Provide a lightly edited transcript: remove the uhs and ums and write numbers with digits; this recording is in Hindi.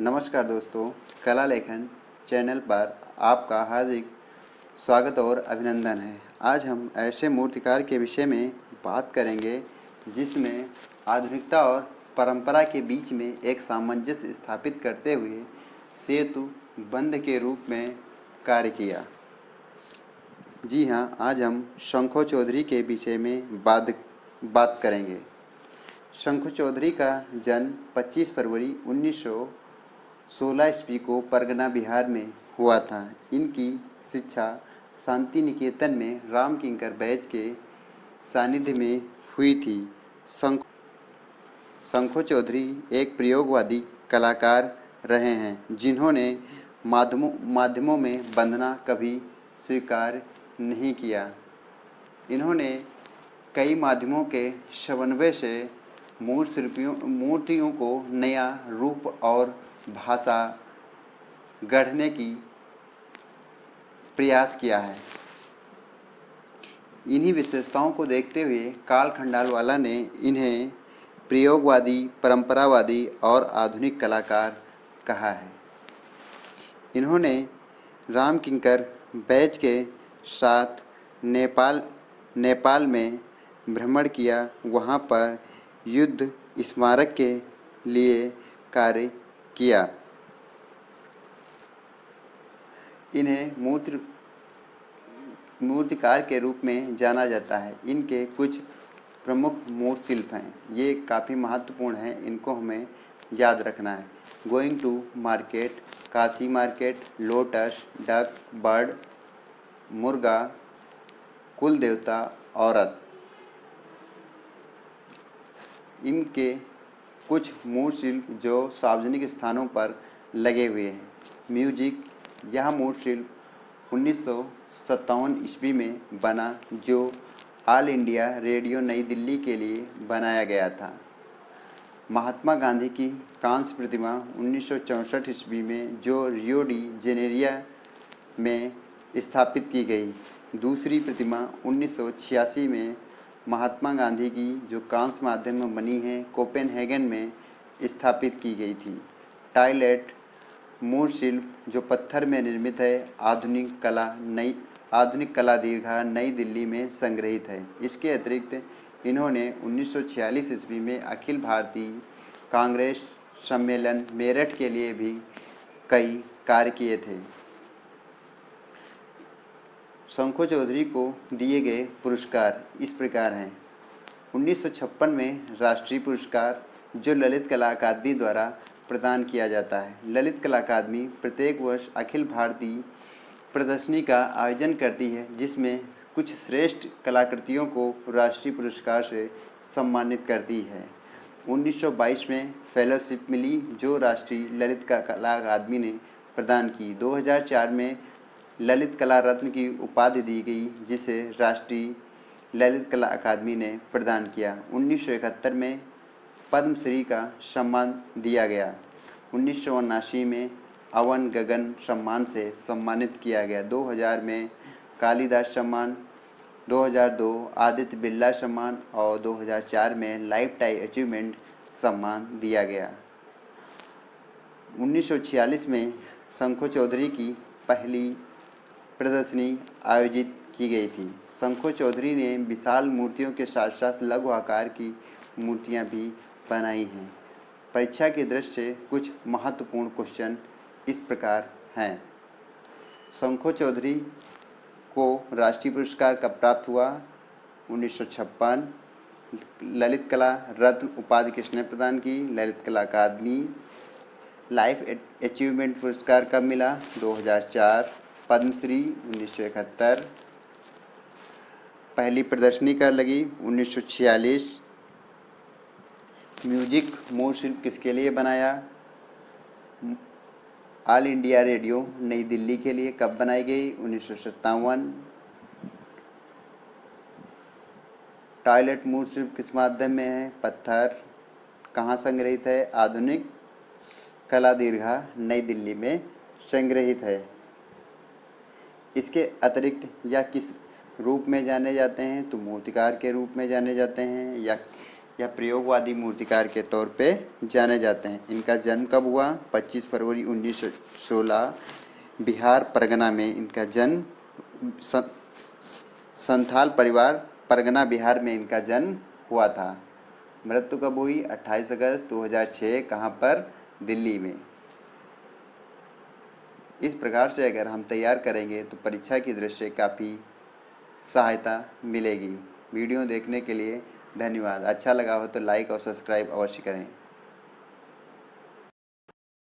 नमस्कार दोस्तों, कला लेखन चैनल पर आपका हार्दिक स्वागत और अभिनंदन है। आज हम ऐसे मूर्तिकार के विषय में बात करेंगे जिसमें आधुनिकता और परंपरा के बीच में एक सामंजस्य स्थापित करते हुए सेतु बंध के रूप में कार्य किया। जी हाँ, आज हम शंखो चौधरी के विषय में बात करेंगे। शंखो चौधरी का जन्म 25 फरवरी 1916 ईस्वी को परगना बिहार में हुआ था। इनकी शिक्षा शांति निकेतन में राम किंकर बैज के सानिध्य में हुई थी। शंखो चौधरी एक प्रयोगवादी कलाकार रहे हैं जिन्होंने माध्यमों में बंधना कभी स्वीकार नहीं किया। इन्होंने कई माध्यमों के समन्वय से मूर्तियों को नया रूप और भाषा गढ़ने की प्रयास किया है। इन्हीं विशेषताओं को देखते हुए काल खंडालवाला ने इन्हें प्रयोगवादी, परंपरावादी और आधुनिक कलाकार कहा है। इन्होंने राम किंकर बैज के साथ नेपाल में भ्रमण किया। वहाँ पर युद्ध स्मारक के लिए कार्य किया। इन्हें मूर्तिकार के रूप में जाना जाता है। इनके कुछ प्रमुख मूर्ति शिल्प हैं, ये काफ़ी महत्वपूर्ण हैं, इनको हमें याद रखना है। Going to market, Kashi market, lotus, duck, bird, मुर्गा, कुल देवता, औरत। इनके कुछ मूर्ति शिल्प जो सार्वजनिक स्थानों पर लगे हुए हैं। म्यूजिक, यह मूर्ति शिल्प 1957 ईस्वी में बना, जो ऑल इंडिया रेडियो नई दिल्ली के लिए बनाया गया था। महात्मा गांधी की कांस्य प्रतिमा 1964 ईस्वी में जो रियो डी जेनेरिया में स्थापित की गई। दूसरी प्रतिमा 1986 में महात्मा गांधी की जो कांस्य माध्यम में बनी है, कोपेनहेगन में स्थापित की गई थी। टॉयलेट मूर्ति शिल्प जो पत्थर में निर्मित है, आधुनिक कला दीर्घा नई दिल्ली में संग्रहित है। इसके अतिरिक्त इन्होंने 1946 ईस्वी में अखिल भारतीय कांग्रेस सम्मेलन मेरठ के लिए भी कई कार्य किए थे। शंखो चौधरी को दिए गए पुरस्कार इस प्रकार हैं। 1956 में राष्ट्रीय पुरस्कार जो ललित कला अकादमी द्वारा प्रदान किया जाता है। ललित कला अकादमी प्रत्येक वर्ष अखिल भारतीय प्रदर्शनी का आयोजन करती है, जिसमें कुछ श्रेष्ठ कलाकृतियों को राष्ट्रीय पुरस्कार से सम्मानित करती है। 1922 में फेलोशिप मिली जो राष्ट्रीय ललित कला अकादमी ने प्रदान की। 2004 में ललित कला रत्न की उपाधि दी गई, जिसे राष्ट्रीय ललित कला अकादमी ने प्रदान किया। 1971 में पद्मश्री का सम्मान दिया गया। 1979 में अवन गगन सम्मान से सम्मानित किया गया। 2000 में कालिदास सम्मान, 2002 आदित्य बिरला सम्मान और 2004 में लाइफ टाइम अचीवमेंट सम्मान दिया गया। 1946 में शंखो चौधरी की पहली प्रदर्शनी आयोजित की गई थी। शंखो चौधरी ने विशाल मूर्तियों के साथ साथ लघु आकार की मूर्तियां भी बनाई हैं। परीक्षा की दृष्टि से कुछ महत्वपूर्ण क्वेश्चन इस प्रकार हैं। शंखो चौधरी को राष्ट्रीय पुरस्कार कब प्राप्त हुआ? 1956। ललित कला रत्न उपाधि किसने प्रदान की? ललित कला अकादमी। लाइफ अचीवमेंट पुरस्कार कब मिला? 2004। पद्मश्री 1971। पहली प्रदर्शनी कब लगी? 1946। म्यूजिक मूर्ति शिल्प किसके लिए बनाया? ऑल इंडिया रेडियो नई दिल्ली के लिए। कब बनाई गई? 1957। टॉयलेट मूर्ति शिल्प किस माध्यम में है? पत्थर। कहाँ संग्रहित है? आधुनिक कला दीर्घा नई दिल्ली में संग्रहित है। इसके अतिरिक्त यह किस रूप में जाने जाते हैं? तो मूर्तिकार के रूप में जाने जाते हैं, या या प्रयोगवादी मूर्तिकार के तौर पे जाने जाते हैं। इनका जन्म कब हुआ? 25 फरवरी 1916 बिहार परगना में इनका जन्म, संथाल परिवार परगना बिहार में इनका जन्म हुआ था। मृत्यु कब हुई? 28 अगस्त 2006। कहाँ पर? दिल्ली में। इस प्रकार से अगर हम तैयार करेंगे तो परीक्षा की दृष्टि से काफ़ी सहायता मिलेगी। वीडियो देखने के लिए धन्यवाद। अच्छा लगा हो तो लाइक और सब्सक्राइब अवश्य करें।